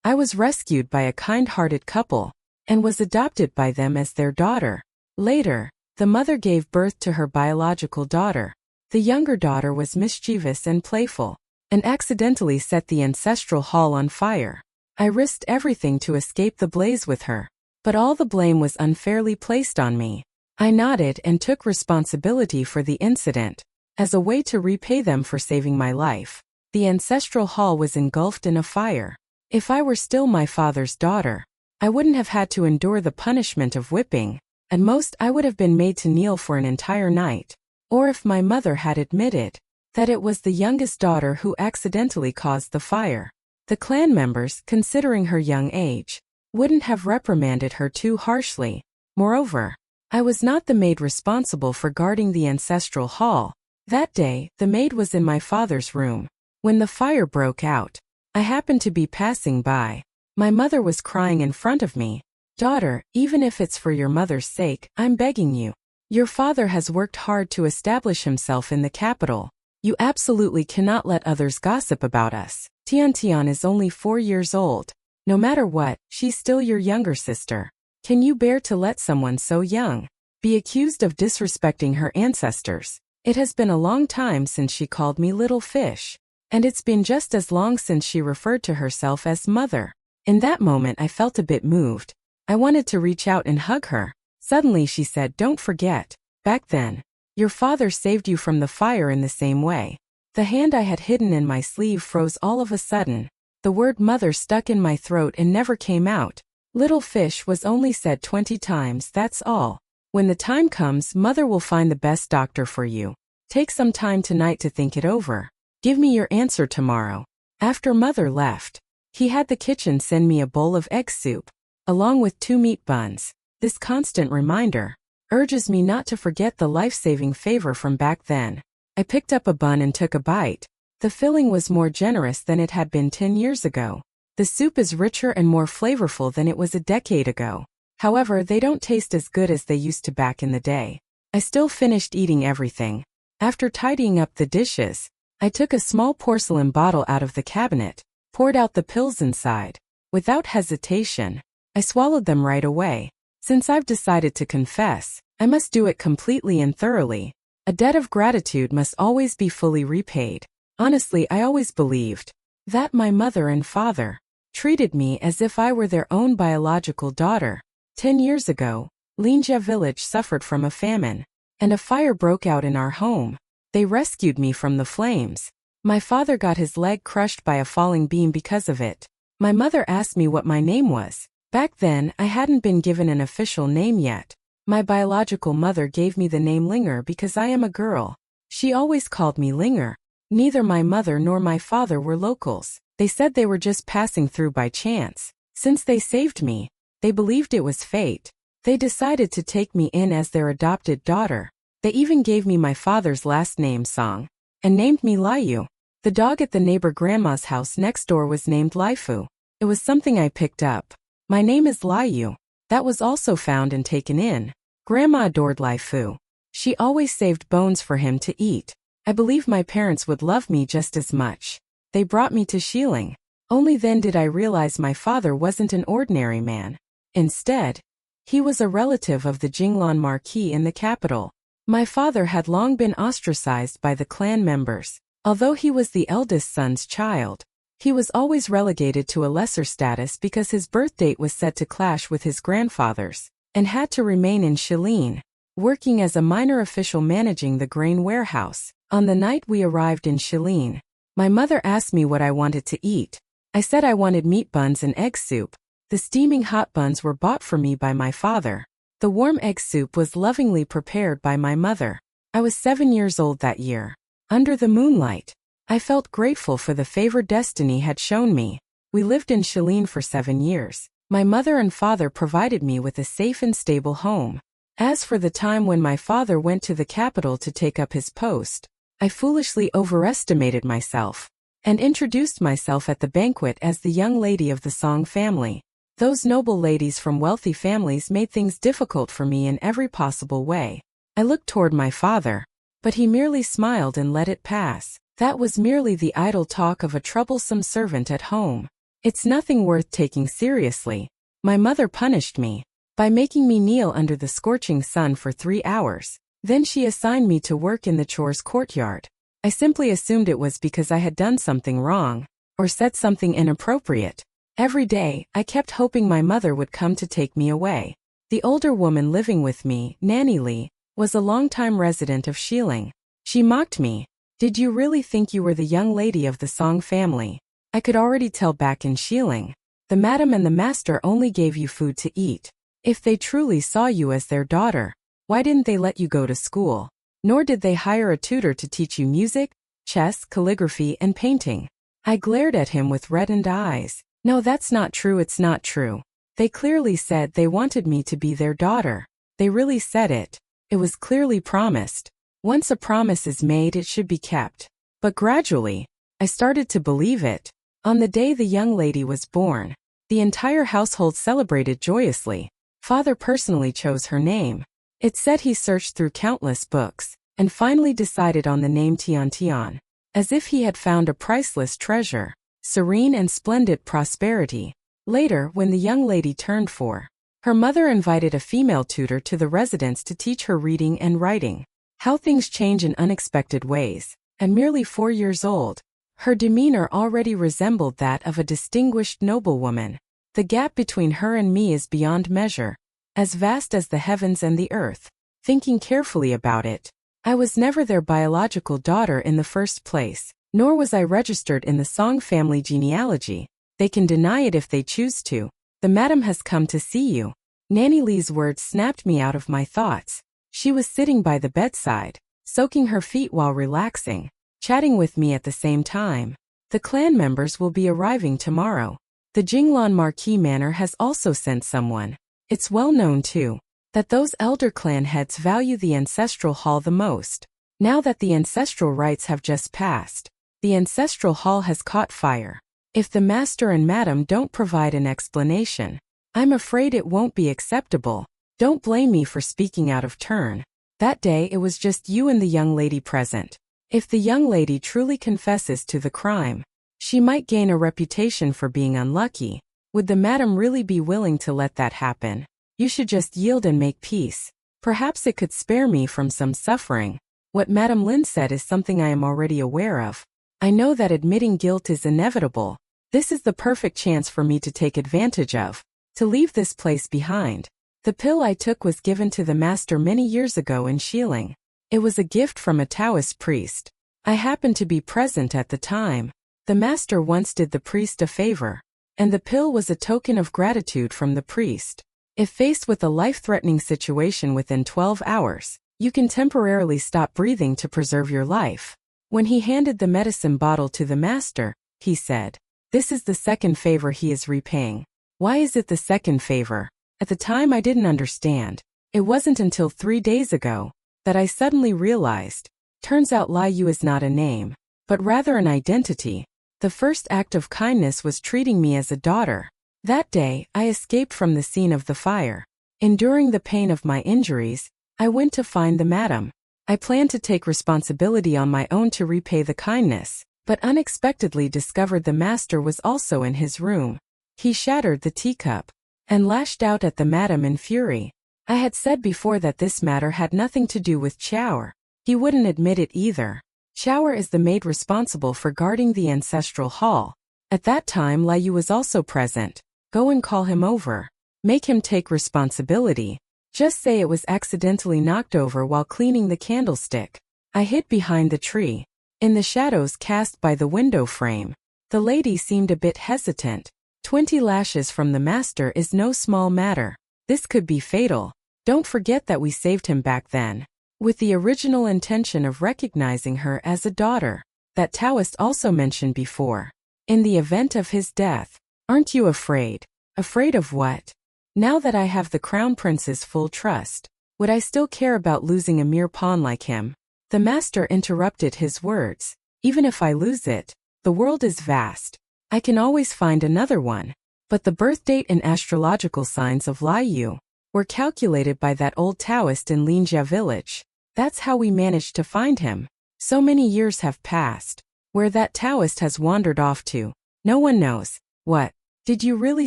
I was rescued by a kind-hearted couple, and was adopted by them as their daughter. Later, the mother gave birth to her biological daughter. The younger daughter was mischievous and playful, and accidentally set the ancestral hall on fire. I risked everything to escape the blaze with her, but all the blame was unfairly placed on me. I nodded and took responsibility for the incident. As a way to repay them for saving my life, the ancestral hall was engulfed in a fire. If I were still my father's daughter, I wouldn't have had to endure the punishment of whipping. At most I would have been made to kneel for an entire night. Or if my mother had admitted that it was the youngest daughter who accidentally caused the fire, the clan members, considering her young age, wouldn't have reprimanded her too harshly. Moreover, I was not the maid responsible for guarding the ancestral hall. That day, the maid was in my father's room. When the fire broke out, I happened to be passing by. My mother was crying in front of me. "Daughter, even if it's for your mother's sake, I'm begging you. Your father has worked hard to establish himself in the capital. You absolutely cannot let others gossip about us. Tian is only 4 years old. No matter what, she's still your younger sister. Can you bear to let someone so young be accused of disrespecting her ancestors? It has been a long time since she called me little fish, and it's been just as long since she referred to herself as mother." In that moment I felt a bit moved. I wanted to reach out and hug her. Suddenly she said, "Don't forget, back then, your father saved you from the fire in the same way." The hand I had hidden in my sleeve froze all of a sudden. The word mother stuck in my throat and never came out. Little fish was only said 20 times, that's all. When the time comes, mother will find the best doctor for you. Take some time tonight to think it over. Give me your answer tomorrow. After mother left, he had the kitchen send me a bowl of egg soup, along with 2 meat buns. This constant reminder urges me not to forget the life-saving favor from back then. I picked up a bun and took a bite. The filling was more generous than it had been 10 years ago. The soup is richer and more flavorful than it was a decade ago. However, they don't taste as good as they used to back in the day. I still finished eating everything. After tidying up the dishes, I took a small porcelain bottle out of the cabinet, poured out the pills inside. Without hesitation, I swallowed them right away. Since I've decided to confess, I must do it completely and thoroughly. A debt of gratitude must always be fully repaid. Honestly, I always believed that my mother and father treated me as if I were their own biological daughter. 10 years ago, Linjia village suffered from a famine, and a fire broke out in our home. They rescued me from the flames. My father got his leg crushed by a falling beam because of it. My mother asked me what my name was. Back then, I hadn't been given an official name yet. My biological mother gave me the name Linger because I am a girl. She always called me Linger. Neither my mother nor my father were locals. They said they were just passing through by chance. Since they saved me, they believed it was fate. They decided to take me in as their adopted daughter. They even gave me my father's last name, Song, and named me Liu. The dog at the neighbor grandma's house next door was named Lifu. It was something I picked up. My name is Liu. That was also found and taken in. Grandma adored Lifu. She always saved bones for him to eat. I believe my parents would love me just as much. They brought me to Xiling. Only then did I realize my father wasn't an ordinary man. Instead, he was a relative of the Jinglan Marquis in the capital. My father had long been ostracized by the clan members. Although he was the eldest son's child, he was always relegated to a lesser status because his birth date was set to clash with his grandfather's, and had to remain in Xiling, working as a minor official managing the grain warehouse. On the night we arrived in Xiling, my mother asked me what I wanted to eat. I said I wanted meat buns and egg soup. The steaming hot buns were bought for me by my father. The warm egg soup was lovingly prepared by my mother. I was 7 years old that year. Under the moonlight, I felt grateful for the favor destiny had shown me. We lived in Xiling for 7 years. My mother and father provided me with a safe and stable home. As for the time when my father went to the capital to take up his post, I foolishly overestimated myself and introduced myself at the banquet as the young lady of the Song family. Those noble ladies from wealthy families made things difficult for me in every possible way. I looked toward my father, but he merely smiled and let it pass. That was merely the idle talk of a troublesome servant at home. It's nothing worth taking seriously. My mother punished me by making me kneel under the scorching sun for 3 hours. Then she assigned me to work in the chores courtyard. I simply assumed it was because I had done something wrong or said something inappropriate. Every day, I kept hoping my mother would come to take me away. The older woman living with me, Nanny Lee, was a longtime resident of Shieling. She mocked me. Did you really think you were the young lady of the Song family? I could already tell back in Shieling. The madam and the master only gave you food to eat. If they truly saw you as their daughter, why didn't they let you go to school? Nor did they hire a tutor to teach you music, chess, calligraphy, and painting. I glared at him with reddened eyes. No, that's not true, it's not true. They clearly said they wanted me to be their daughter. They really said it. It was clearly promised. Once a promise is made, it should be kept. But gradually, I started to believe it. On the day the young lady was born, the entire household celebrated joyously. Father personally chose her name. It said he searched through countless books and finally decided on the name Tian Tian, as if he had found a priceless treasure. Serene and splendid prosperity. Later, when the young lady turned 4, her mother invited a female tutor to the residence to teach her reading and writing. How things change in unexpected ways. At merely 4 years old, her demeanor already resembled that of a distinguished noblewoman. The gap between her and me is beyond measure, as vast as the heavens and the earth. Thinking carefully about it, I was never their biological daughter in the first place, nor was I registered in the Song family genealogy. They can deny it if they choose to. The madam has come to see you. Nanny Lee's words snapped me out of my thoughts. She was sitting by the bedside, soaking her feet while relaxing, chatting with me at the same time. The clan members will be arriving tomorrow. The Jinglan Marquis Manor has also sent someone. It's well known, too, that those elder clan heads value the ancestral hall the most. Now that the ancestral rites have just passed, the ancestral hall has caught fire. If the master and madam don't provide an explanation, I'm afraid it won't be acceptable. Don't blame me for speaking out of turn. That day it was just you and the young lady present. If the young lady truly confesses to the crime, she might gain a reputation for being unlucky. Would the madam really be willing to let that happen? You should just yield and make peace. Perhaps it could spare me from some suffering. What Madam Lin said is something I am already aware of. I know that admitting guilt is inevitable. This is the perfect chance for me to take advantage of, to leave this place behind. The pill I took was given to the master many years ago in Shieling. It was a gift from a Taoist priest. I happened to be present at the time. The master once did the priest a favor, and the pill was a token of gratitude from the priest. If faced with a life-threatening situation within 12 hours, you can temporarily stop breathing to preserve your life. When he handed the medicine bottle to the master, he said, "This is the second favor he is repaying." Why is it the second favor? At the time I didn't understand. It wasn't until 3 days ago that I suddenly realized. Turns out Lai Yu is not a name, but rather an identity. The first act of kindness was treating me as a daughter. That day, I escaped from the scene of the fire. Enduring the pain of my injuries, I went to find the madam. I planned to take responsibility on my own to repay the kindness, but unexpectedly discovered the master was also in his room. He shattered the teacup and lashed out at the madam in fury. I had said before that this matter had nothing to do with Chower. He wouldn't admit it either. Chower is the maid responsible for guarding the ancestral hall. At that time Lai Yu was also present. Go and call him over. Make him take responsibility. Just say it was accidentally knocked over while cleaning the candlestick. I hid behind the tree, in the shadows cast by the window frame. The lady seemed a bit hesitant. 20 lashes from the master is no small matter. This could be fatal. Don't forget that we saved him back then, with the original intention of recognizing her as a daughter. That Taoist also mentioned before. In the event of his death. Aren't you afraid? Afraid of what? Now that I have the Crown Prince's full trust, would I still care about losing a mere pawn like him? The master interrupted his words. Even if I lose it, the world is vast. I can always find another one. But the birth date and astrological signs of Lai Yu were calculated by that old Taoist in Linjia village. That's how we managed to find him. So many years have passed. Where that Taoist has wandered off to, no one knows. What? Did you really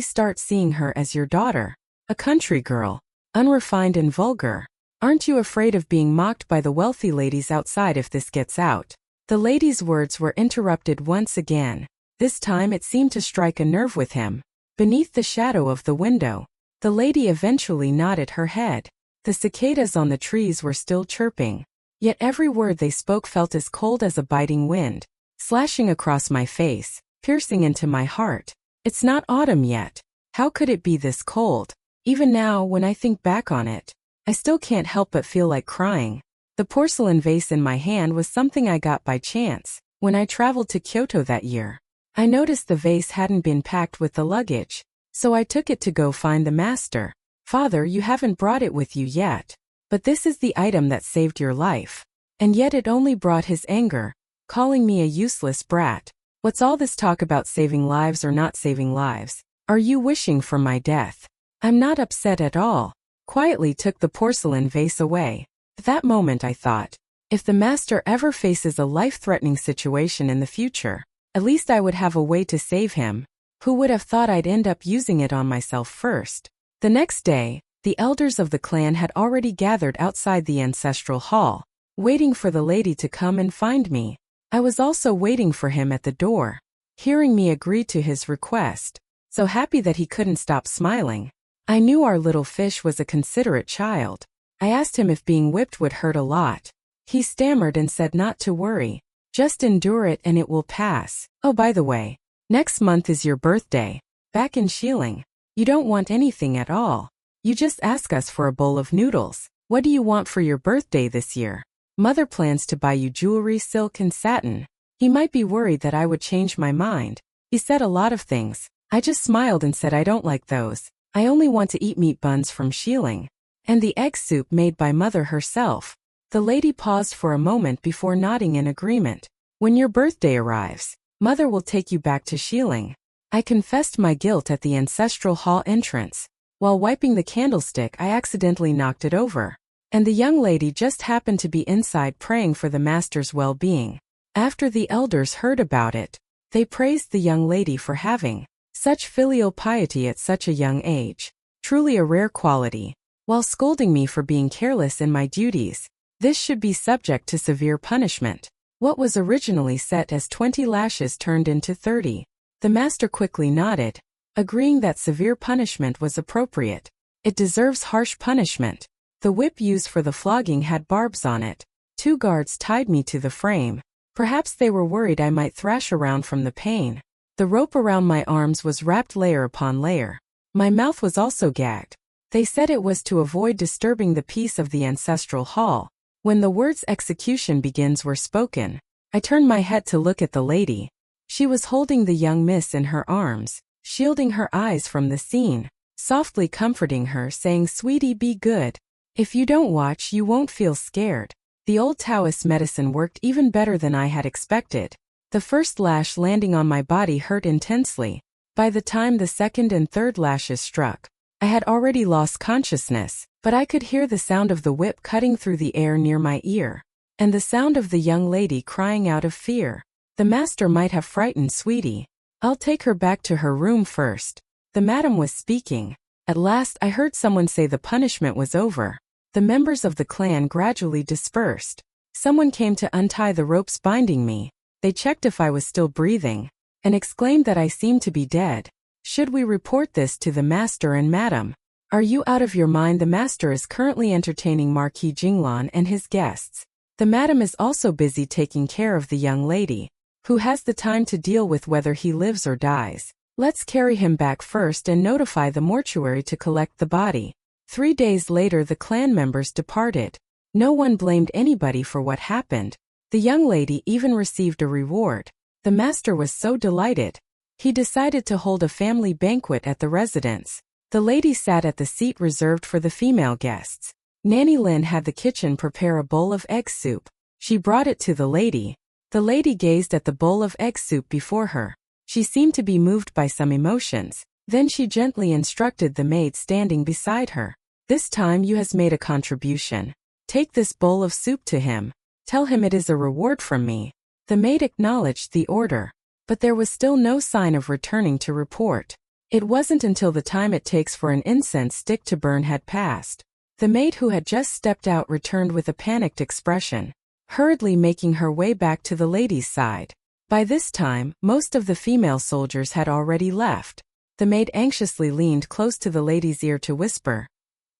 start seeing her as your daughter? A country girl, unrefined and vulgar. Aren't you afraid of being mocked by the wealthy ladies outside if this gets out? The lady's words were interrupted once again. This time it seemed to strike a nerve with him. Beneath the shadow of the window, the lady eventually nodded her head. The cicadas on the trees were still chirping, yet every word they spoke felt as cold as a biting wind, slashing across my face, piercing into my heart. It's not autumn yet. How could it be this cold? Even now, when I think back on it, I still can't help but feel like crying. The porcelain vase in my hand was something I got by chance when I traveled to Kyoto that year. I noticed the vase hadn't been packed with the luggage, so I took it to go find the master. Father, you haven't brought it with you yet, but this is the item that saved your life. And yet it only brought his anger, calling me a useless brat. What's all this talk about saving lives or not saving lives? Are you wishing for my death? I'm not upset at all. Quietly took the porcelain vase away. At that moment I thought, if the master ever faces a life-threatening situation in the future, at least I would have a way to save him. Who would have thought I'd end up using it on myself first? The next day, the elders of the clan had already gathered outside the ancestral hall, waiting for the lady to come and find me. I was also waiting for him at the door. Hearing me agree to his request, so happy that he couldn't stop smiling. I knew our little fish was a considerate child. I asked him if being whipped would hurt a lot. He stammered and said not to worry. Just endure it and it will pass. Oh, by the way, next month is your birthday. Back in Shilling. You don't want anything at all. You just ask us for a bowl of noodles. What do you want for your birthday this year? Mother plans to buy you jewelry, silk and satin. He might be worried that I would change my mind. He said a lot of things. I just smiled and said I don't like those. I only want to eat meat buns from Shilling. And the egg soup made by Mother herself. The lady paused for a moment before nodding in agreement. When your birthday arrives, Mother will take you back to Shilling. I confessed my guilt at the ancestral hall entrance. While wiping the candlestick, I accidentally knocked it over. And the young lady just happened to be inside praying for the master's well-being. After the elders heard about it, they praised the young lady for having such filial piety at such a young age. Truly a rare quality. While scolding me for being careless in my duties, this should be subject to severe punishment. What was originally set as 20 lashes turned into 30. The master quickly nodded, agreeing that severe punishment was appropriate. It deserves harsh punishment. The whip used for the flogging had barbs on it. 2 guards tied me to the frame. Perhaps they were worried I might thrash around from the pain. The rope around my arms was wrapped layer upon layer. My mouth was also gagged. They said it was to avoid disturbing the peace of the ancestral hall. When the words "execution begins" were spoken, I turned my head to look at the lady. She was holding the young miss in her arms, shielding her eyes from the scene, softly comforting her, saying, "Sweetie, be good. If you don't watch, you won't feel scared." The old Taoist medicine worked even better than I had expected. The first lash landing on my body hurt intensely. By the time the second and third lashes struck, I had already lost consciousness, but I could hear the sound of the whip cutting through the air near my ear, and the sound of the young lady crying out of fear. The master might have frightened Sweetie. I'll take her back to her room first. The madam was speaking. At last I heard someone say the punishment was over. The members of the clan gradually dispersed. Someone came to untie the ropes binding me. They checked if I was still breathing, and exclaimed that I seemed to be dead. Should we report this to the master and madam? Are you out of your mind? The master is currently entertaining Marquis Jinglan and his guests. The madam is also busy taking care of the young lady. Who has the time to deal with whether he lives or dies? Let's carry him back first and notify the mortuary to collect the body. 3 days later the clan members departed. No one blamed anybody for what happened. The young lady even received a reward. The master was so delighted. He decided to hold a family banquet at the residence. The lady sat at the seat reserved for the female guests. Nanny Lin had the kitchen prepare a bowl of egg soup. She brought it to the lady. The lady gazed at the bowl of egg soup before her. She seemed to be moved by some emotions. Then she gently instructed the maid standing beside her. "This time you has made a contribution. Take this bowl of soup to him. Tell him it is a reward from me." The maid acknowledged the order, but there was still no sign of returning to report. It wasn't until the time it takes for an incense stick to burn had passed. The maid who had just stepped out returned with a panicked expression, hurriedly making her way back to the lady's side. By this time, most of the female soldiers had already left. The maid anxiously leaned close to the lady's ear to whisper,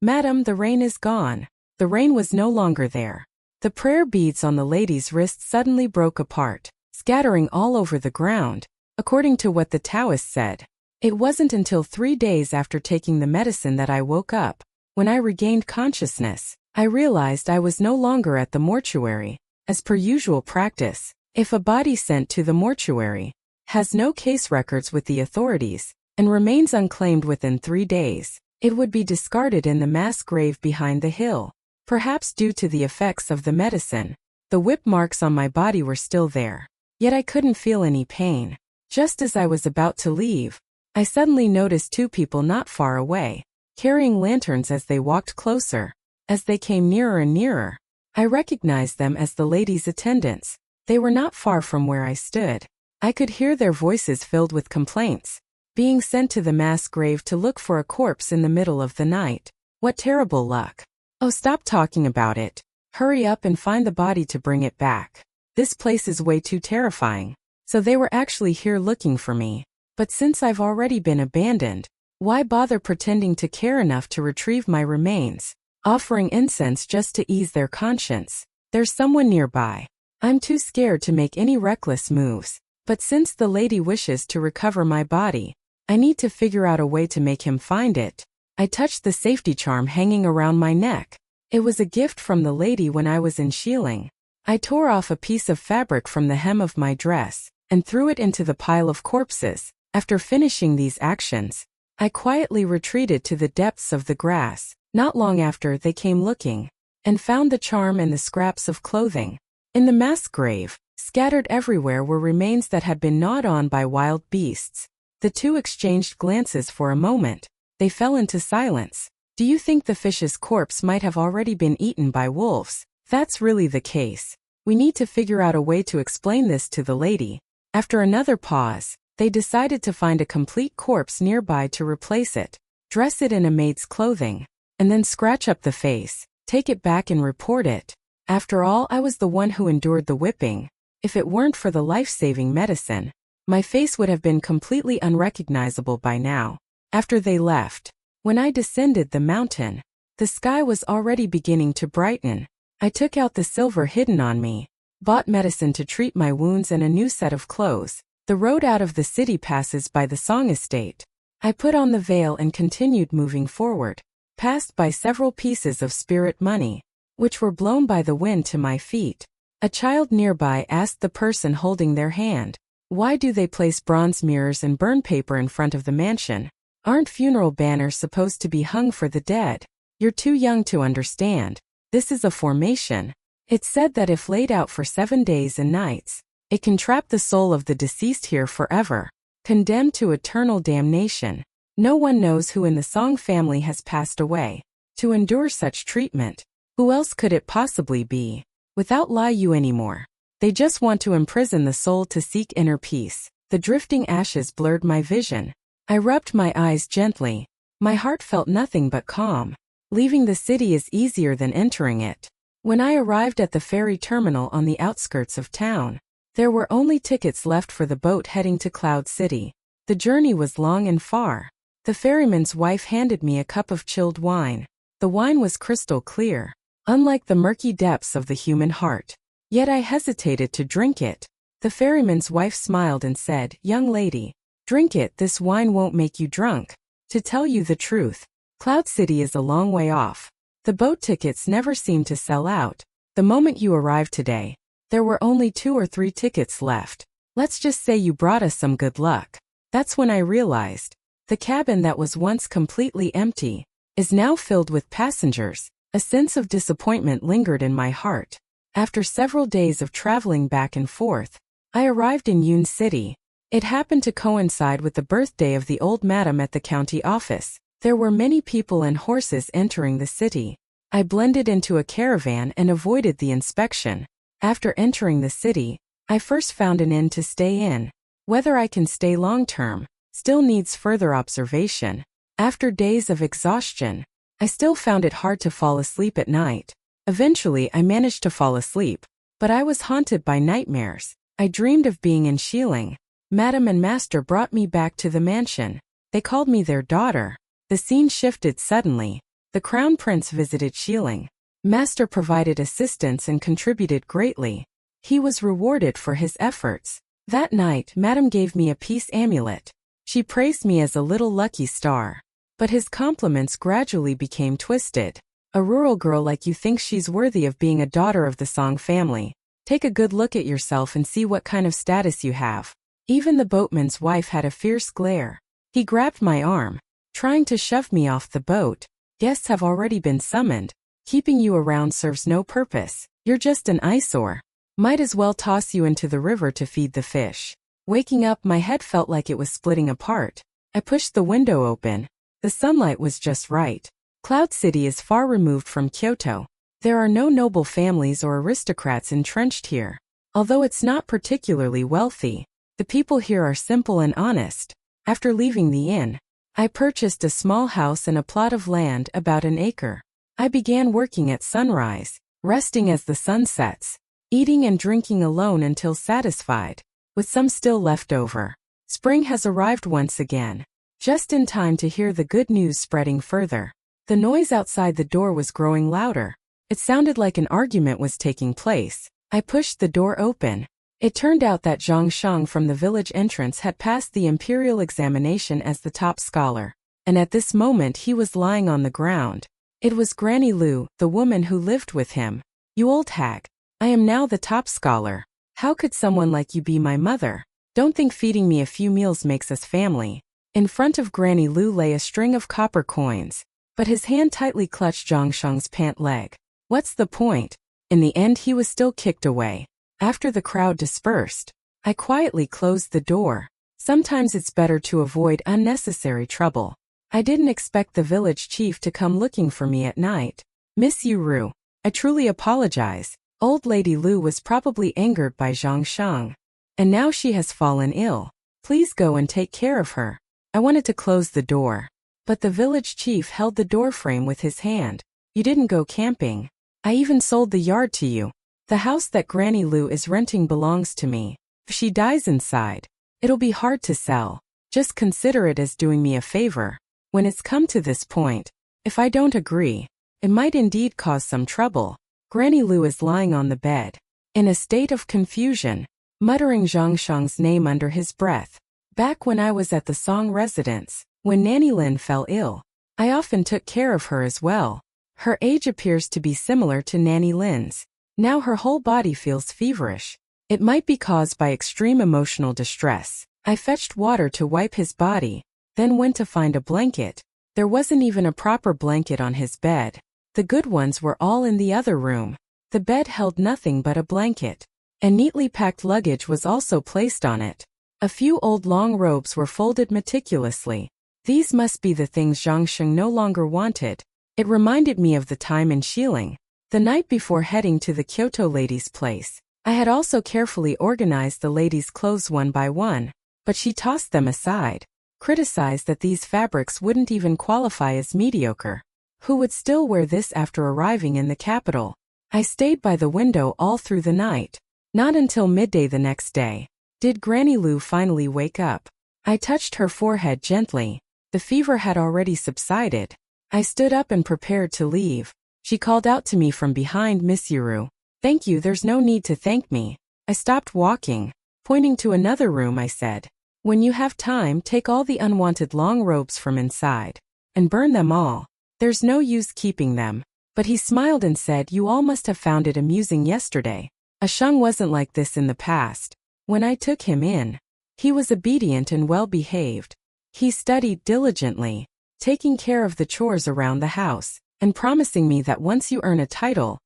"Madam, the rain is gone." The rain was no longer there. The prayer beads on the lady's wrist suddenly broke apart, scattering all over the ground, according to what the Taoist said. It wasn't until 3 days after taking the medicine that I woke up. When I regained consciousness, I realized I was no longer at the mortuary. As per usual practice, if a body sent to the mortuary has no case records with the authorities and remains unclaimed within 3 days, it would be discarded in the mass grave behind the hill. Perhaps due to the effects of the medicine, the whip marks on my body were still there. Yet I couldn't feel any pain. Just as I was about to leave, I suddenly noticed 2 people not far away, carrying lanterns as they walked closer. As they came nearer and nearer, I recognized them as the lady's attendants. They were not far from where I stood. I could hear their voices filled with complaints. Being sent to the mass grave to look for a corpse in the middle of the night. What terrible luck. Oh, stop talking about it. Hurry up and find the body to bring it back. This place is way too terrifying. So they were actually here looking for me. But since I've already been abandoned, why bother pretending to care enough to retrieve my remains, offering incense just to ease their conscience? There's someone nearby. I'm too scared to make any reckless moves. But since the lady wishes to recover my body, I need to figure out a way to make him find it. I touched the safety charm hanging around my neck. It was a gift from the lady when I was in Shieling. I tore off a piece of fabric from the hem of my dress and threw it into the pile of corpses. After finishing these actions, I quietly retreated to the depths of the grass. Not long after, they came looking and found the charm and the scraps of clothing. In the mass grave, scattered everywhere, were remains that had been gnawed on by wild beasts. The 2 exchanged glances for a moment. They fell into silence. Do you think the fish's corpse might have already been eaten by wolves? That's really the case. We need to figure out a way to explain this to the lady. After another pause, they decided to find a complete corpse nearby to replace it, dress it in a maid's clothing, and then scratch up the face, take it back and report it. After all, I was the one who endured the whipping. If it weren't for the life-saving medicine, my face would have been completely unrecognizable by now. After they left, when I descended the mountain, the sky was already beginning to brighten. I took out the silver hidden on me, bought medicine to treat my wounds and a new set of clothes. The road out of the city passes by the Song Estate. I put on the veil and continued moving forward, passed by several pieces of spirit money, which were blown by the wind to my feet. A child nearby asked the person holding their hand, "Why do they place bronze mirrors and burn paper in front of the mansion? Aren't funeral banners supposed to be hung for the dead?" "You're too young to understand. This is a formation. It's said that if laid out for 7 days and nights, it can trap the soul of the deceased here forever, condemned to eternal damnation. No one knows who in the Song family has passed away to endure such treatment. Who else could it possibly be? Without lie you anymore. They just want to imprison the soul to seek inner peace." The drifting ashes blurred my vision. I rubbed my eyes gently. My heart felt nothing but calm. Leaving the city is easier than entering it. When I arrived at the ferry terminal on the outskirts of town, there were only tickets left for the boat heading to Cloud City. The journey was long and far. The ferryman's wife handed me a cup of chilled wine. The wine was crystal clear, unlike the murky depths of the human heart. Yet I hesitated to drink it. The ferryman's wife smiled and said, "Young lady, drink it. This wine won't make you drunk. To tell you the truth, Cloud City is a long way off. The boat tickets never seem to sell out. The moment you arrived today, there were only 2 or 3 tickets left. Let's just say you brought us some good luck." That's when I realized the cabin that was once completely empty is now filled with passengers. A sense of disappointment lingered in my heart. After several days of traveling back and forth, I arrived in Yun City. It happened to coincide with the birthday of the old madam at the county office. There were many people and horses entering the city. I blended into a caravan and avoided the inspection. After entering the city, I first found an inn to stay in. Whether I can stay long-term, still needs further observation. After days of exhaustion, I still found it hard to fall asleep at night. Eventually I managed to fall asleep, but I was haunted by nightmares. I dreamed of being in Shieling. Madam and Master brought me back to the mansion. They called me their daughter. The scene shifted suddenly. The Crown Prince visited Shieling. Master provided assistance and contributed greatly. He was rewarded for his efforts. That night, Madam gave me a peace amulet. She praised me as a little lucky star. But his compliments gradually became twisted. A rural girl like you thinks she's worthy of being a daughter of the Song family. Take a good look at yourself and see what kind of status you have. Even the boatman's wife had a fierce glare. He grabbed my arm, trying to shove me off the boat. Guests have already been summoned. Keeping you around serves no purpose. You're just an eyesore. Might as well toss you into the river to feed the fish. Waking up, my head felt like it was splitting apart. I pushed the window open. The sunlight was just right. Cloud City is far removed from Kyoto. There are no noble families or aristocrats entrenched here. Although it's not particularly wealthy, the people here are simple and honest. After leaving the inn, I purchased a small house and a plot of land about an acre. I began working at sunrise, resting as the sun sets, eating and drinking alone until satisfied, with some still left over. Spring has arrived once again, just in time to hear the good news spreading further. The noise outside the door was growing louder. It sounded like an argument was taking place. I pushed the door open. It turned out that Zhang Shang from the village entrance had passed the imperial examination as the top scholar, and at this moment he was lying on the ground. It was Granny Lu, the woman who lived with him. You old hag. I am now the top scholar. How could someone like you be my mother? Don't think feeding me a few meals makes us family. In front of Granny Lu lay a string of copper coins, but his hand tightly clutched Zhang Shang's pant leg. What's the point? In the end he was still kicked away. After the crowd dispersed, I quietly closed the door. Sometimes it's better to avoid unnecessary trouble. I didn't expect the village chief to come looking for me at night. Miss Yuru, I truly apologize. Old Lady Lu was probably angered by Zhang Shang, and now she has fallen ill. Please go and take care of her. I wanted to close the door, but the village chief held the doorframe with his hand. You didn't go camping. I even sold the yard to you. The house that Granny Lu is renting belongs to me. If she dies inside, it'll be hard to sell. Just consider it as doing me a favor. When it's come to this point, if I don't agree, it might indeed cause some trouble. Granny Lu is lying on the bed, in a state of confusion, muttering Zhang Shang's name under his breath. Back when I was at the Song residence, when Nanny Lin fell ill, I often took care of her as well. Her age appears to be similar to Nanny Lin's. Now her whole body feels feverish. It might be caused by extreme emotional distress. I fetched water to wipe his body, then went to find a blanket. There wasn't even a proper blanket on his bed. The good ones were all in the other room. The bed held nothing but a blanket, and neatly packed luggage was also placed on it. A few old long robes were folded meticulously. These must be the things Zhang Sheng no longer wanted. It reminded me of the time in Shieling, the night before heading to the Kyoto lady's place. I had also carefully organized the lady's clothes one by one, but she tossed them aside, criticized that these fabrics wouldn't even qualify as mediocre. Who would still wear this after arriving in the capital? I stayed by the window all through the night. Not until midday the next day did Granny Lu finally wake up. I touched her forehead gently. The fever had already subsided. I stood up and prepared to leave. She called out to me from behind. Miss Yuru. Thank you, there's no need to thank me. I stopped walking. Pointing to another room, I said, when you have time, take all the unwanted long robes from inside and burn them all. There's no use keeping them. But he smiled and said, you all must have found it amusing yesterday. A Shang wasn't like this in the past. When I took him in, he was obedient and well-behaved. He studied diligently, taking care of the chores around the house, and promising me that once you earn a title,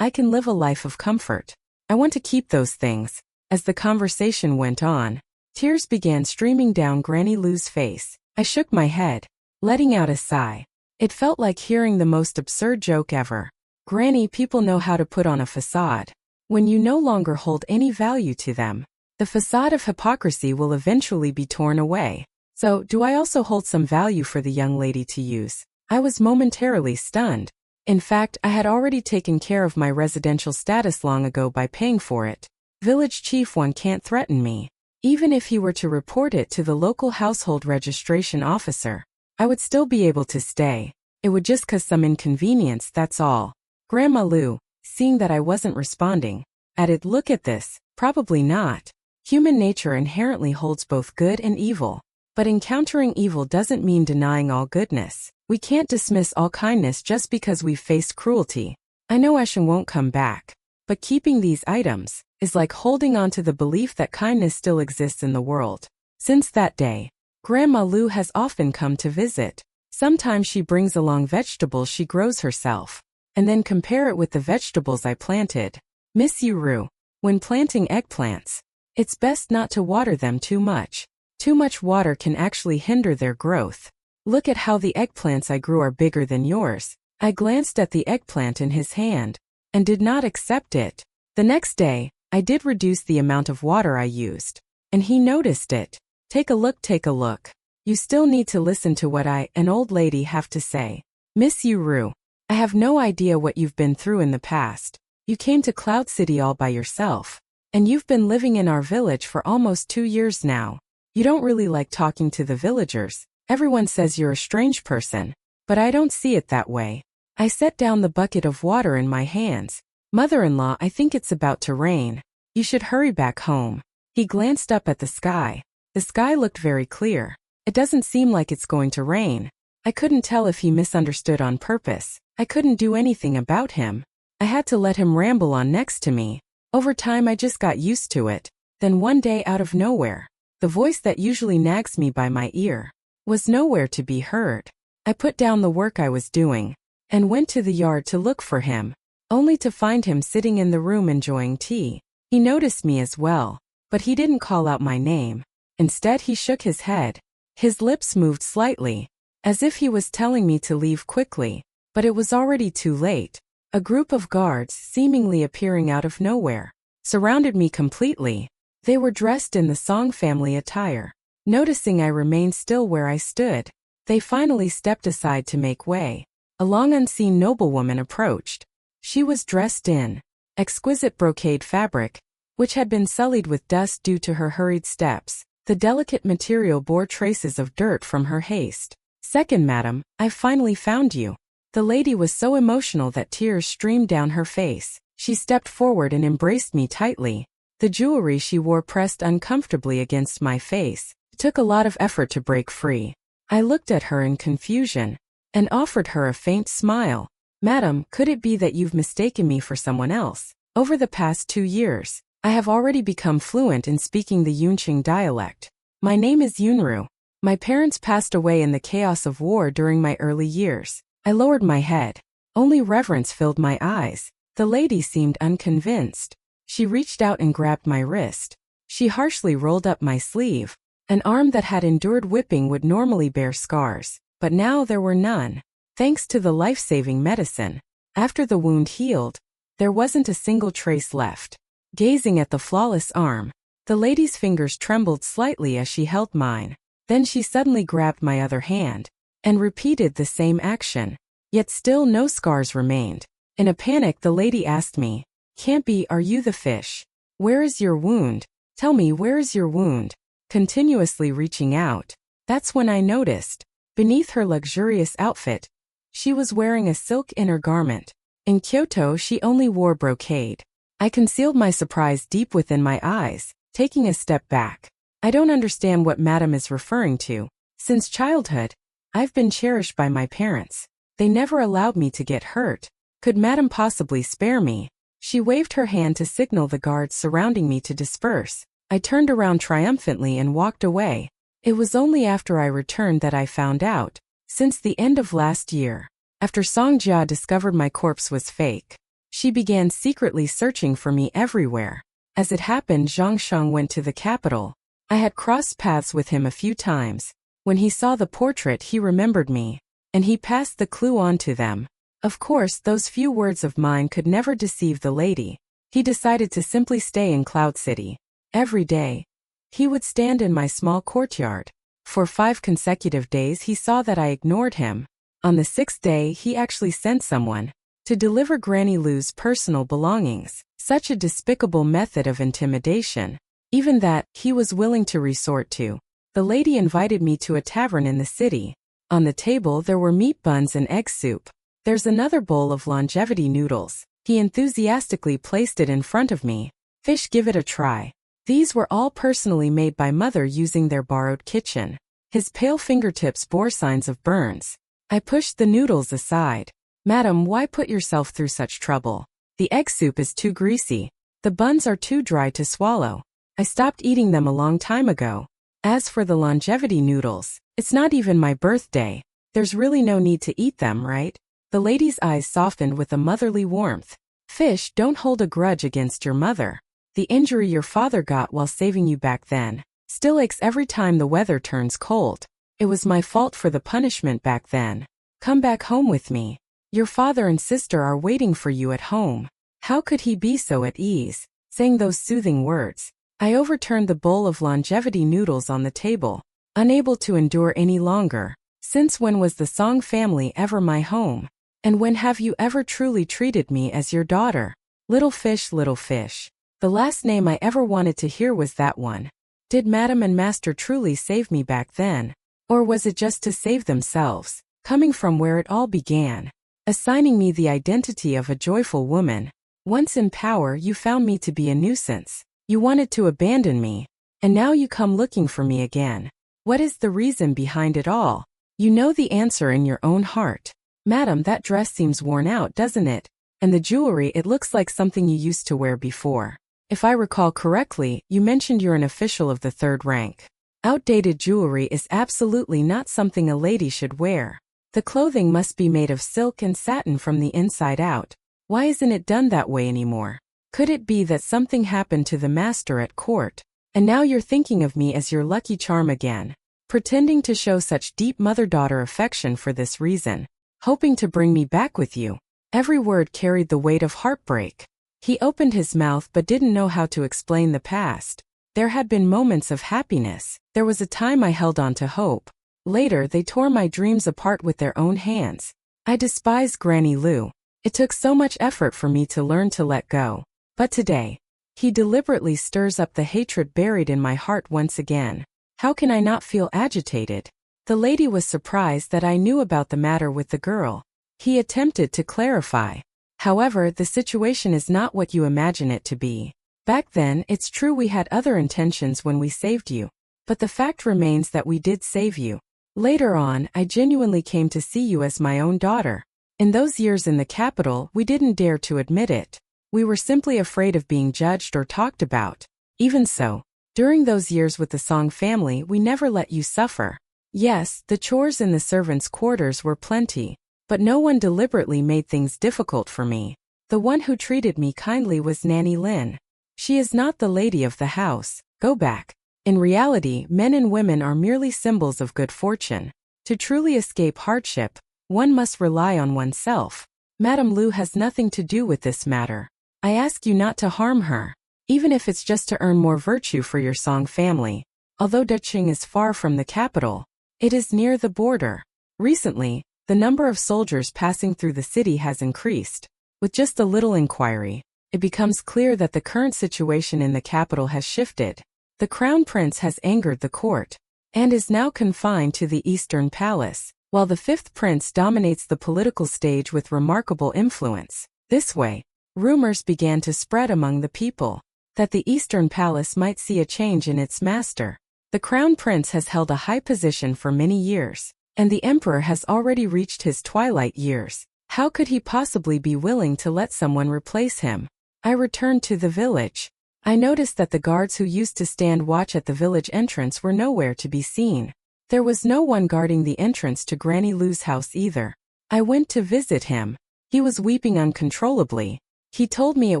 I can live a life of comfort. I want to keep those things. As the conversation went on, tears began streaming down Granny Lu's face. I shook my head, letting out a sigh. It felt like hearing the most absurd joke ever. Granny, people know how to put on a facade. When you no longer hold any value to them, the facade of hypocrisy will eventually be torn away. So, do I also hold some value for the young lady to use? I was momentarily stunned. In fact, I had already taken care of my residential status long ago by paying for it. Village chief, one can't threaten me. Even if he were to report it to the local household registration officer, I would still be able to stay. It would just cause some inconvenience, that's all. Grandma Lu, seeing that I wasn't responding, added, look at this, probably not. Human nature inherently holds both good and evil. But encountering evil doesn't mean denying all goodness. We can't dismiss all kindness just because we've faced cruelty. I know Ashen won't come back, but keeping these items is like holding on to the belief that kindness still exists in the world. Since that day, Grandma Lu has often come to visit. Sometimes she brings along vegetables she grows herself, and then compare it with the vegetables I planted. Miss Yuru, when planting eggplants, it's best not to water them too much. Too much water can actually hinder their growth. Look at how the eggplants I grew are bigger than yours. I glanced at the eggplant in his hand and did not accept it. The next day, I did reduce the amount of water I used, and he noticed it. Take a look, take a look. You still need to listen to what an old lady, have to say. Miss Yuru, I have no idea what you've been through in the past. You came to Cloud City all by yourself, and you've been living in our village for almost 2 years now. You don't really like talking to the villagers. Everyone says you're a strange person, but I don't see it that way. I set down the bucket of water in my hands. Mother-in-law, I think it's about to rain. You should hurry back home. He glanced up at the sky. The sky looked very clear. It doesn't seem like it's going to rain. I couldn't tell if he misunderstood on purpose. I couldn't do anything about him. I had to let him ramble on next to me. Over time I just got used to it. Then one day, out of nowhere, the voice that usually nags me by my ear was nowhere to be heard. I put down the work I was doing and went to the yard to look for him, only to find him sitting in the room enjoying tea. He noticed me as well, but he didn't call out my name. Instead, he shook his head. His lips moved slightly, as if he was telling me to leave quickly, but it was already too late. A group of guards, seemingly appearing out of nowhere, surrounded me completely. They were dressed in the Song family attire. Noticing I remained still where I stood, they finally stepped aside to make way. A long unseen noblewoman approached. She was dressed in exquisite brocade fabric, which had been sullied with dust due to her hurried steps. The delicate material bore traces of dirt from her haste. Second, madam, I've finally found you. The lady was so emotional that tears streamed down her face. She stepped forward and embraced me tightly. The jewelry she wore pressed uncomfortably against my face. It took a lot of effort to break free. I looked at her in confusion and offered her a faint smile. Madam, could it be that you've mistaken me for someone else? Over the past 2 years, I have already become fluent in speaking the Yunqing dialect. My name is Yunru. My parents passed away in the chaos of war during my early years. I lowered my head. Only reverence filled my eyes. The lady seemed unconvinced. She reached out and grabbed my wrist. She harshly rolled up my sleeve. An arm that had endured whipping would normally bear scars, but now there were none. Thanks to the life-saving medicine, after the wound healed, there wasn't a single trace left. Gazing at the flawless arm, the lady's fingers trembled slightly as she held mine. Then she suddenly grabbed my other hand and repeated the same action. Yet still no scars remained. In a panic, the lady asked me, "Can't be, are you the fish? Where is your wound? Tell me, where is your wound?" Continuously reaching out. That's when I noticed, beneath her luxurious outfit, she was wearing a silk inner garment. In Kyoto, she only wore brocade. I concealed my surprise deep within my eyes, taking a step back. I don't understand what Madam is referring to. Since childhood, I've been cherished by my parents. They never allowed me to get hurt. Could Madam possibly spare me? She waved her hand to signal the guards surrounding me to disperse. I turned around triumphantly and walked away. It was only after I returned that I found out. Since the end of last year, after Song Jia discovered my corpse was fake, she began secretly searching for me everywhere. As it happened, Zhang Shang went to the capital. I had crossed paths with him a few times. When he saw the portrait, he remembered me, and he passed the clue on to them. Of course, those few words of mine could never deceive the lady. He decided to simply stay in Cloud City. Every day, he would stand in my small courtyard, For 5 consecutive days he saw that I ignored him. On the 6th day he actually sent someone to deliver Granny Lou's personal belongings. Such a despicable method of intimidation. Even that, he was willing to resort to. The lady invited me to a tavern in the city. On the table there were meat buns and egg soup. There's another bowl of longevity noodles. He enthusiastically placed it in front of me. Fish, give it a try. These were all personally made by mother using their borrowed kitchen. His pale fingertips bore signs of burns. I pushed the noodles aside. Madam, why put yourself through such trouble? The egg soup is too greasy. The buns are too dry to swallow. I stopped eating them a long time ago. As for the longevity noodles, it's not even my birthday. There's really no need to eat them, right? The lady's eyes softened with a motherly warmth. Fish, don't hold a grudge against your mother. The injury your father got while saving you back then still aches every time the weather turns cold. It was my fault for the punishment back then. Come back home with me. Your father and sister are waiting for you at home. How could he be so at ease, saying those soothing words? I overturned the bowl of longevity noodles on the table, unable to endure any longer. Since when was the Song family ever my home? And when have you ever truly treated me as your daughter? Little fish, little fish. The last name I ever wanted to hear was that one. Did Madam and Master truly save me back then? Or was it just to save themselves, coming from where it all began? Assigning me the identity of a joyful woman. Once in power you found me to be a nuisance. You wanted to abandon me. And now you come looking for me again. What is the reason behind it all? You know the answer in your own heart. Madam, that dress seems worn out, doesn't it? And the jewelry, it looks like something you used to wear before. If I recall correctly, you mentioned you're an official of the 3rd rank. Outdated jewelry is absolutely not something a lady should wear. The clothing must be made of silk and satin from the inside out. Why isn't it done that way anymore? Could it be that something happened to the master at court, and now you're thinking of me as your lucky charm again, pretending to show such deep mother-daughter affection for this reason, hoping to bring me back with you? Every word carried the weight of heartbreak. He opened his mouth but didn't know how to explain the past. There had been moments of happiness. There was a time I held on to hope. Later they tore my dreams apart with their own hands. I despise Granny Lou. It took so much effort for me to learn to let go. But today, he deliberately stirs up the hatred buried in my heart once again. How can I not feel agitated? The lady was surprised that I knew about the matter with the girl. He attempted to clarify. However, the situation is not what you imagine it to be. Back then, it's true we had other intentions when we saved you. But the fact remains that we did save you. Later on, I genuinely came to see you as my own daughter. In those years in the capital, we didn't dare to admit it. We were simply afraid of being judged or talked about. Even so, during those years with the Song family, we never let you suffer. Yes, the chores in the servants' quarters were plenty, but no one deliberately made things difficult for me. The one who treated me kindly was Nanny Lin. She is not the lady of the house. Go back. In reality, men and women are merely symbols of good fortune. To truly escape hardship, one must rely on oneself. Madame Lou has nothing to do with this matter. I ask you not to harm her, even if it's just to earn more virtue for your Song family. Although Daqing is far from the capital, it is near the border. Recently, the number of soldiers passing through the city has increased. With just a little inquiry, it becomes clear that the current situation in the capital has shifted. The Crown Prince has angered the court, and is now confined to the Eastern Palace, while the 5th Prince dominates the political stage with remarkable influence. This way, rumors began to spread among the people that the Eastern Palace might see a change in its master. The Crown Prince has held a high position for many years, and the Emperor has already reached his twilight years. How could he possibly be willing to let someone replace him? I returned to the village. I noticed that the guards who used to stand watch at the village entrance were nowhere to be seen. There was no one guarding the entrance to Granny Lou's house either. I went to visit him. He was weeping uncontrollably. He told me it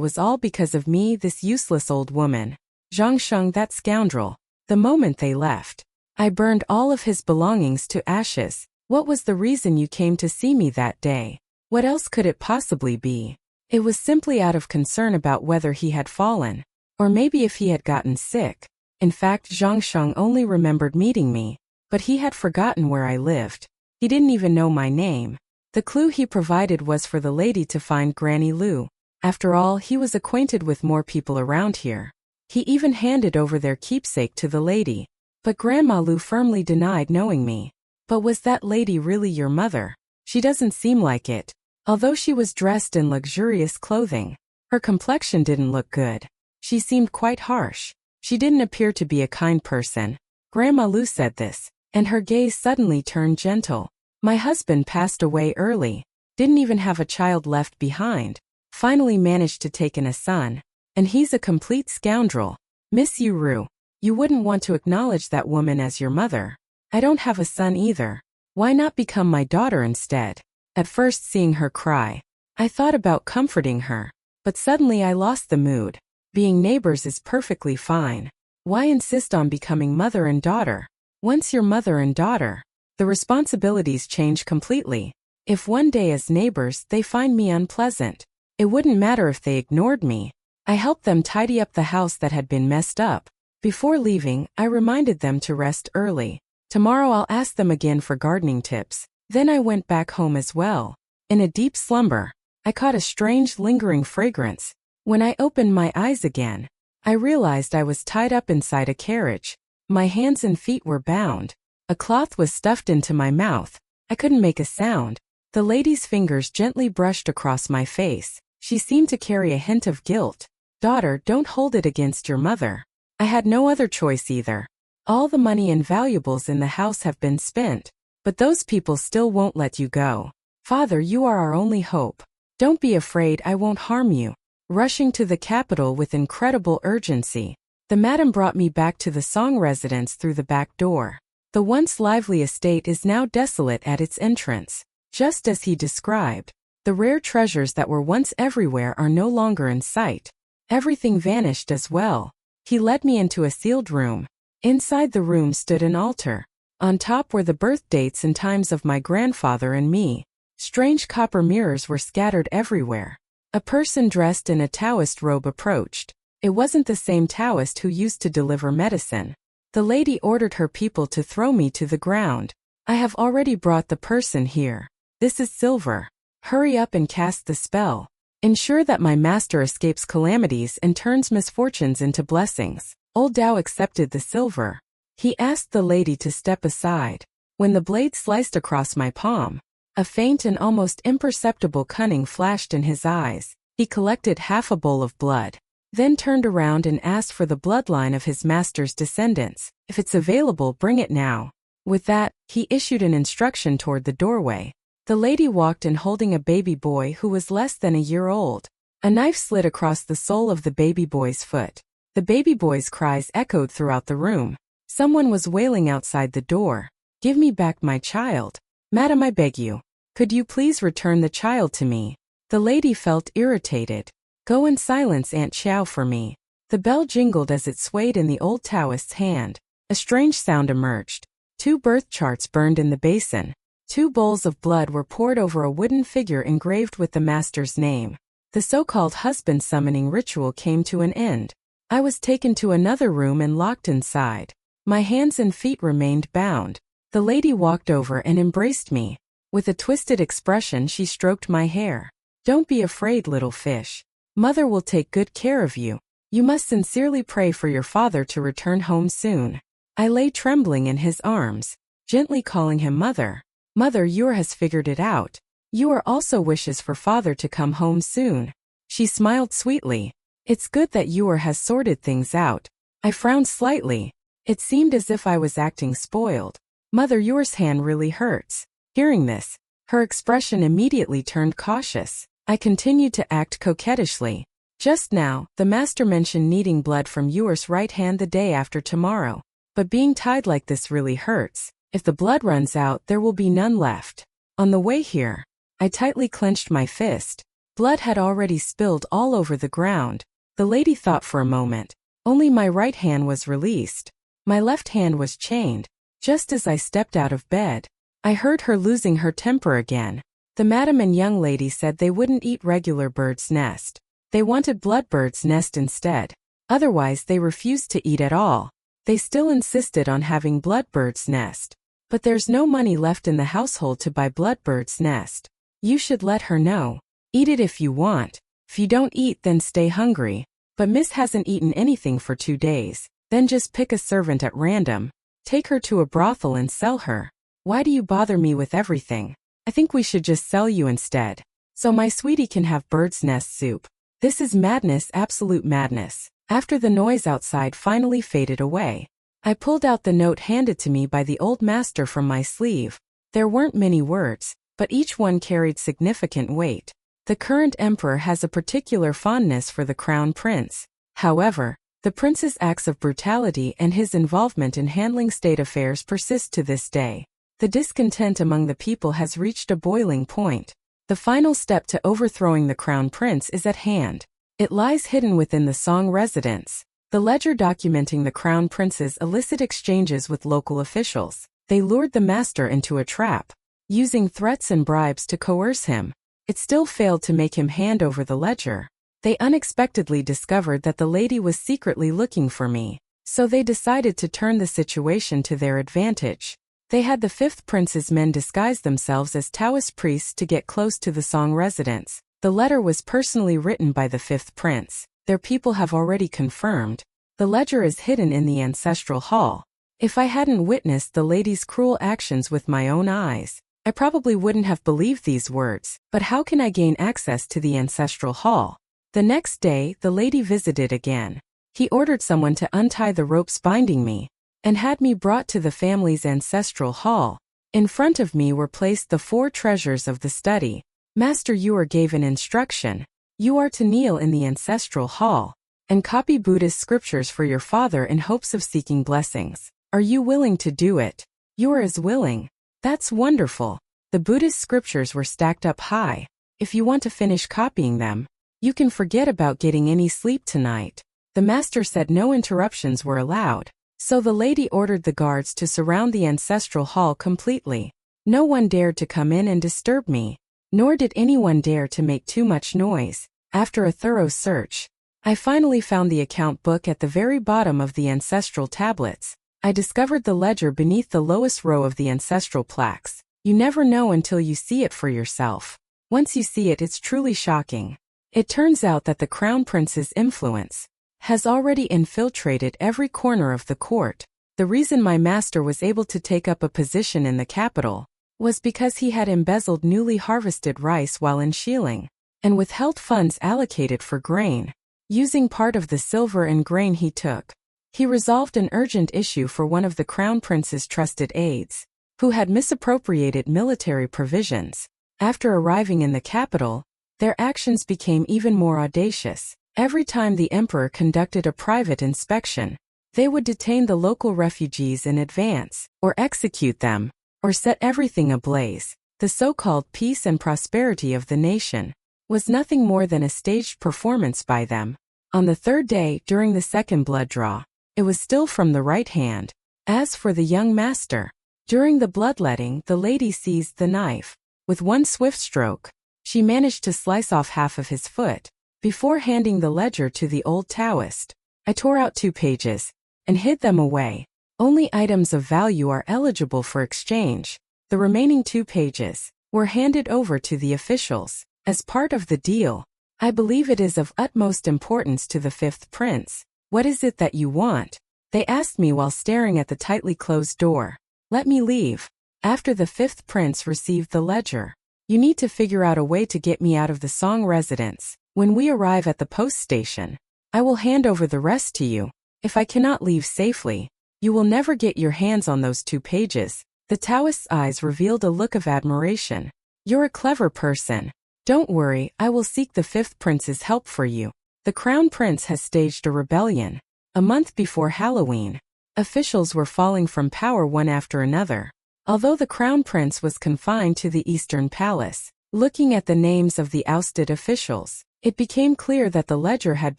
was all because of me, this useless old woman. Zhang Sheng, that scoundrel. The moment they left, I burned all of his belongings to ashes. What was the reason you came to see me that day? What else could it possibly be? It was simply out of concern about whether he had fallen, or maybe if he had gotten sick. In fact, Zhang Sheng only remembered meeting me, but he had forgotten where I lived. He didn't even know my name. The clue he provided was for the lady to find Granny Lou. After all, he was acquainted with more people around here. He even handed over their keepsake to the lady. But Grandma Lou firmly denied knowing me. But was that lady really your mother? She doesn't seem like it. Although she was dressed in luxurious clothing, her complexion didn't look good. She seemed quite harsh. She didn't appear to be a kind person. Grandma Lou said this, and her gaze suddenly turned gentle. My husband passed away early. Didn't even have a child left behind. Finally managed to take in a son. And he's a complete scoundrel. Miss Uru, you wouldn't want to acknowledge that woman as your mother. I don't have a son either. Why not become my daughter instead? At first, seeing her cry, I thought about comforting her. But suddenly I lost the mood. Being neighbors is perfectly fine. Why insist on becoming mother and daughter? Once you're mother and daughter, the responsibilities change completely. If one day as neighbors they find me unpleasant, it wouldn't matter if they ignored me. I helped them tidy up the house that had been messed up. Before leaving, I reminded them to rest early. Tomorrow I'll ask them again for gardening tips. Then I went back home as well. In a deep slumber, I caught a strange lingering fragrance. When I opened my eyes again, I realized I was tied up inside a carriage. My hands and feet were bound. A cloth was stuffed into my mouth. I couldn't make a sound. The lady's fingers gently brushed across my face. She seemed to carry a hint of guilt. Daughter, don't hold it against your mother. I had no other choice either. All the money and valuables in the house have been spent, but those people still won't let you go. Father, you are our only hope. Don't be afraid, I won't harm you. Rushing to the capital with incredible urgency, the madam brought me back to the Song residence through the back door. The once lively estate is now desolate at its entrance. Just as he described, the rare treasures that were once everywhere are no longer in sight. Everything vanished as well. He led me into a sealed room. Inside the room stood an altar. On top were the birth dates and times of my grandfather and me. Strange copper mirrors were scattered everywhere. A person dressed in a Taoist robe approached. It wasn't the same Taoist who used to deliver medicine. The lady ordered her people to throw me to the ground. I have already brought the person here. This is silver. Hurry up and cast the spell. Ensure that my master escapes calamities and turns misfortunes into blessings. Old Dao accepted the silver. He asked the lady to step aside. When the blade sliced across my palm, a faint and almost imperceptible cunning flashed in his eyes. He collected half a bowl of blood, then turned around and asked for the bloodline of his master's descendants. If it's available, bring it now. With that, he issued an instruction toward the doorway. The lady walked in holding a baby boy who was less than a year old. A knife slid across the sole of the baby boy's foot. The baby boy's cries echoed throughout the room. Someone was wailing outside the door. Give me back my child. Madam, I beg you. Could you please return the child to me? The lady felt irritated. Go and silence Aunt Xiao for me. The bell jingled as it swayed in the old Taoist's hand. A strange sound emerged. 2 birth charts burned in the basin. 2 bowls of blood were poured over a wooden figure engraved with the master's name. The so-called husband summoning ritual came to an end. I was taken to another room and locked inside. My hands and feet remained bound. The lady walked over and embraced me. With a twisted expression, she stroked my hair. Don't be afraid, little fish. Mother will take good care of you. You must sincerely pray for your father to return home soon. I lay trembling in his arms, gently calling him mother. Mother, Yor has figured it out. Yor also wishes for father to come home soon. She smiled sweetly. It's good that Yor has sorted things out. I frowned slightly. It seemed as if I was acting spoiled. Mother, Yor's hand really hurts. Hearing this, her expression immediately turned cautious. I continued to act coquettishly. Just now, the master mentioned needing blood from Yor's right hand the day after tomorrow. But being tied like this really hurts. If the blood runs out, there will be none left. On the way here, I tightly clenched my fist. Blood had already spilled all over the ground. The lady thought for a moment. Only my right hand was released. My left hand was chained. Just as I stepped out of bed, I heard her losing her temper again. The madam and young lady said they wouldn't eat regular bird's nest. They wanted bloodbird's nest instead. Otherwise, they refused to eat at all. They still insisted on having bloodbird's nest. But there's no money left in the household to buy Bloodbird's nest. You should let her know. Eat it if you want. If you don't eat, then stay hungry. But Miss hasn't eaten anything for 2 days. Then just pick a servant at random. Take her to a brothel and sell her. Why do you bother me with everything? I think we should just sell you instead. So my sweetie can have bird's nest soup. This is madness, absolute madness. After the noise outside finally faded away, I pulled out the note handed to me by the old master from my sleeve. There weren't many words, but each one carried significant weight. The current emperor has a particular fondness for the crown prince. However, the prince's acts of brutality and his involvement in handling state affairs persist to this day. The discontent among the people has reached a boiling point. The final step to overthrowing the crown prince is at hand. It lies hidden within the Song residence. The ledger documenting the crown prince's illicit exchanges with local officials. They lured the master into a trap, using threats and bribes to coerce him. It still failed to make him hand over the ledger. They unexpectedly discovered that the lady was secretly looking for me, so they decided to turn the situation to their advantage. They had the fifth prince's men disguise themselves as Taoist priests to get close to the Song residence. The letter was personally written by the fifth prince. Their people have already confirmed. The ledger is hidden in the ancestral hall. If I hadn't witnessed the lady's cruel actions with my own eyes, I probably wouldn't have believed these words. But how can I gain access to the ancestral hall? The next day, the lady visited again. He ordered someone to untie the ropes binding me, and had me brought to the family's ancestral hall. In front of me were placed the 4 treasures of the study. Master Yuer gave an instruction. You are to kneel in the ancestral hall, and copy Buddhist scriptures for your father in hopes of seeking blessings. Are you willing to do it? Yuer is willing. That's wonderful. The Buddhist scriptures were stacked up high. If you want to finish copying them, you can forget about getting any sleep tonight. The master said no interruptions were allowed, so the lady ordered the guards to surround the ancestral hall completely. No one dared to come in and disturb me, nor did anyone dare to make too much noise. After a thorough search, I finally found the account book at the very bottom of the ancestral tablets. I discovered the ledger beneath the lowest row of the ancestral plaques. You never know until you see it for yourself. Once you see it, it's truly shocking. It turns out that the crown prince's influence has already infiltrated every corner of the court. The reason my master was able to take up a position in the capital was because he had embezzled newly harvested rice while in shieling, and withheld funds allocated for grain. Using part of the silver and grain he took, he resolved an urgent issue for one of the crown prince's trusted aides, who had misappropriated military provisions. After arriving in the capital, their actions became even more audacious. Every time the emperor conducted a private inspection, they would detain the local refugees in advance, or execute them, or set everything ablaze. The so-called peace and prosperity of the nation was nothing more than a staged performance by them. On the 3rd day, during the second blood draw, it was still from the right hand. As for the young master, during the bloodletting, the lady seized the knife. With one swift stroke, she managed to slice off half of his foot. Before handing the ledger to the old Taoist, I tore out 2 pages and hid them away. Only items of value are eligible for exchange. The remaining 2 pages were handed over to the officials. As part of the deal, I believe it is of utmost importance to the fifth prince. What is it that you want? They asked me while staring at the tightly closed door. Let me leave. After the fifth prince received the ledger, you need to figure out a way to get me out of the Song residence. When we arrive at the post station, I will hand over the rest to you. If I cannot leave safely, you will never get your hands on those 2 pages. The Taoist's eyes revealed a look of admiration. You're a clever person. Don't worry, I will seek the fifth prince's help for you. The crown prince has staged a rebellion. A month before Halloween, officials were falling from power one after another. Although the crown prince was confined to the Eastern Palace, looking at the names of the ousted officials, it became clear that the ledger had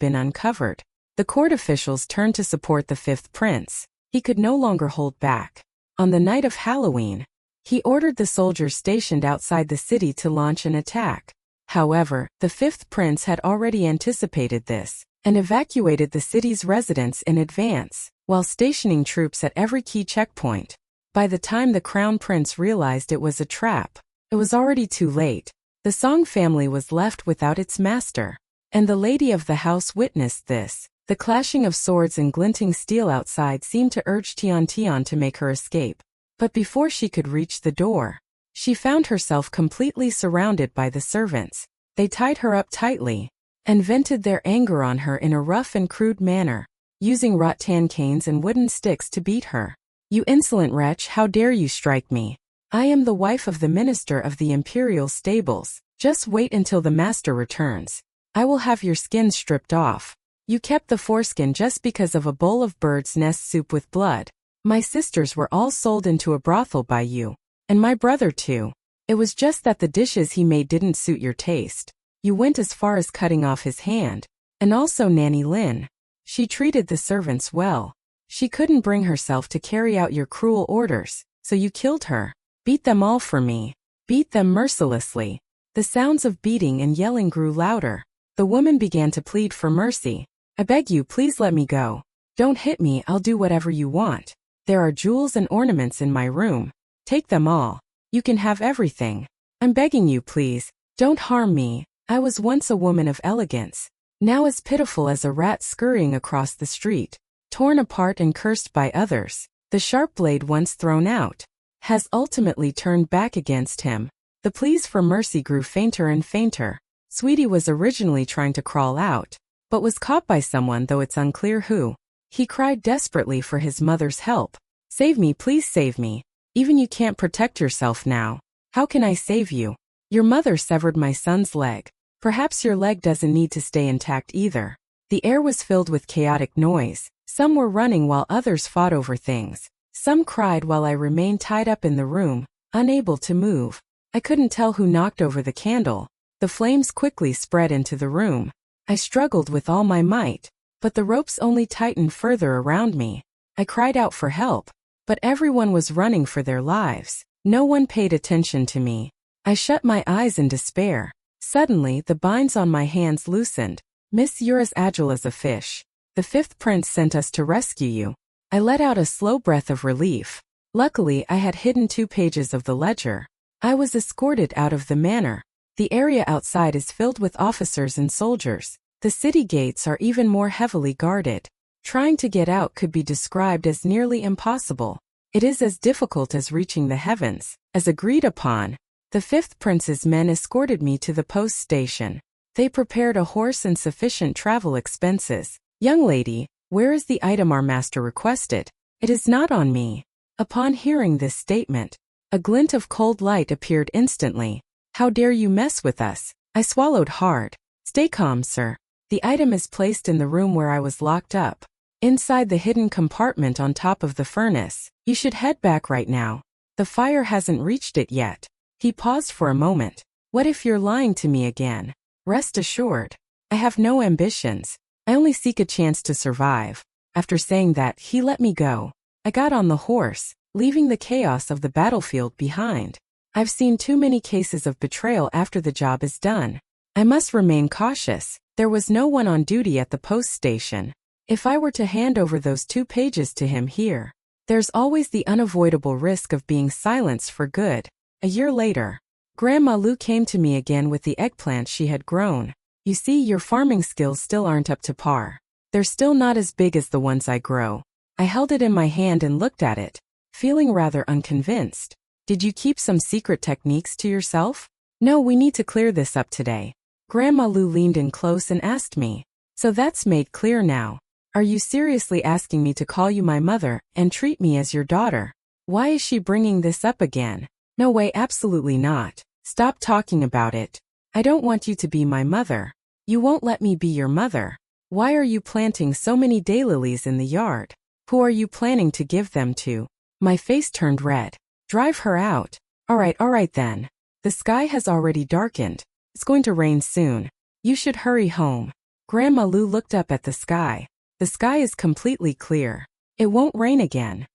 been uncovered. The court officials turned to support the fifth prince. He could no longer hold back. On the night of Halloween, he ordered the soldiers stationed outside the city to launch an attack. However, the fifth prince had already anticipated this, and evacuated the city's residents in advance, while stationing troops at every key checkpoint. By the time the crown prince realized it was a trap, it was already too late. The Song family was left without its master. And the lady of the house witnessed this. The clashing of swords and glinting steel outside seemed to urge Tian Tian to make her escape. But before she could reach the door, she found herself completely surrounded by the servants. They tied her up tightly and vented their anger on her in a rough and crude manner, using rattan canes and wooden sticks to beat her. "You insolent wretch, how dare you strike me? I am the wife of the minister of the imperial stables. Just wait until the master returns. I will have your skin stripped off. You kept the foreskin just because of a bowl of bird's nest soup with blood. My sisters were all sold into a brothel by you. And my brother too. It was just that the dishes he made didn't suit your taste. You went as far as cutting off his hand. And also Nanny Lin. She treated the servants well. She couldn't bring herself to carry out your cruel orders, so you killed her. Beat them all for me. Beat them mercilessly." The sounds of beating and yelling grew louder. The woman began to plead for mercy. "I beg you, please let me go. Don't hit me, I'll do whatever you want. There are jewels and ornaments in my room. Take them all. You can have everything. I'm begging you, please. Don't harm me. I was once a woman of elegance, now as pitiful as a rat scurrying across the street, torn apart and cursed by others. The sharp blade once thrown out has ultimately turned back against him." The pleas for mercy grew fainter and fainter. Sweetie was originally trying to crawl out, but was caught by someone, though it's unclear who. He cried desperately for his mother's help. "Save me, please save me. Even you can't protect yourself now. How can I save you? Your mother severed my son's leg. Perhaps your leg doesn't need to stay intact either." The air was filled with chaotic noise. Some were running while others fought over things. Some cried while I remained tied up in the room, unable to move. I couldn't tell who knocked over the candle. The flames quickly spread into the room. I struggled with all my might, but the ropes only tightened further around me. I cried out for help, but everyone was running for their lives. No one paid attention to me. I shut my eyes in despair. Suddenly, the binds on my hands loosened. "Miss, you're as agile as a fish. The fifth prince sent us to rescue you." I let out a slow breath of relief. Luckily, I had hidden 2 pages of the ledger. I was escorted out of the manor. The area outside is filled with officers and soldiers. The city gates are even more heavily guarded. Trying to get out could be described as nearly impossible. It is as difficult as reaching the heavens. As agreed upon, the fifth prince's men escorted me to the post station. They prepared a horse and sufficient travel expenses. "Young lady, where is the item our master requested?" "It is not on me." Upon hearing this statement, a glint of cold light appeared instantly. "How dare you mess with us?" I swallowed hard. "Stay calm, sir. The item is placed in the room where I was locked up, inside the hidden compartment on top of the furnace. You should head back right now. The fire hasn't reached it yet." He paused for a moment. "What if you're lying to me again?" "Rest assured, I have no ambitions. I only seek a chance to survive." After saying that, he let me go. I got on the horse, leaving the chaos of the battlefield behind. I've seen too many cases of betrayal after the job is done. I must remain cautious. There was no one on duty at the post station. If I were to hand over those 2 pages to him here, there's always the unavoidable risk of being silenced for good. A year later, Grandma Lu came to me again with the eggplant she had grown. "You see, your farming skills still aren't up to par. They're still not as big as the ones I grow." I held it in my hand and looked at it, feeling rather unconvinced. "Did you keep some secret techniques to yourself?" "No, we need to clear this up today." Grandma Lu leaned in close and asked me, "So that's made clear now. Are you seriously asking me to call you my mother and treat me as your daughter?" Why is she bringing this up again? No way, absolutely not. Stop talking about it. I don't want you to be my mother. You won't let me be your mother. Why are you planting so many daylilies in the yard? Who are you planning to give them to? My face turned red. Drive her out. All right then. The sky has already darkened. It's going to rain soon. You should hurry home. Grandma Lu looked up at the sky. The sky is completely clear. It won't rain again.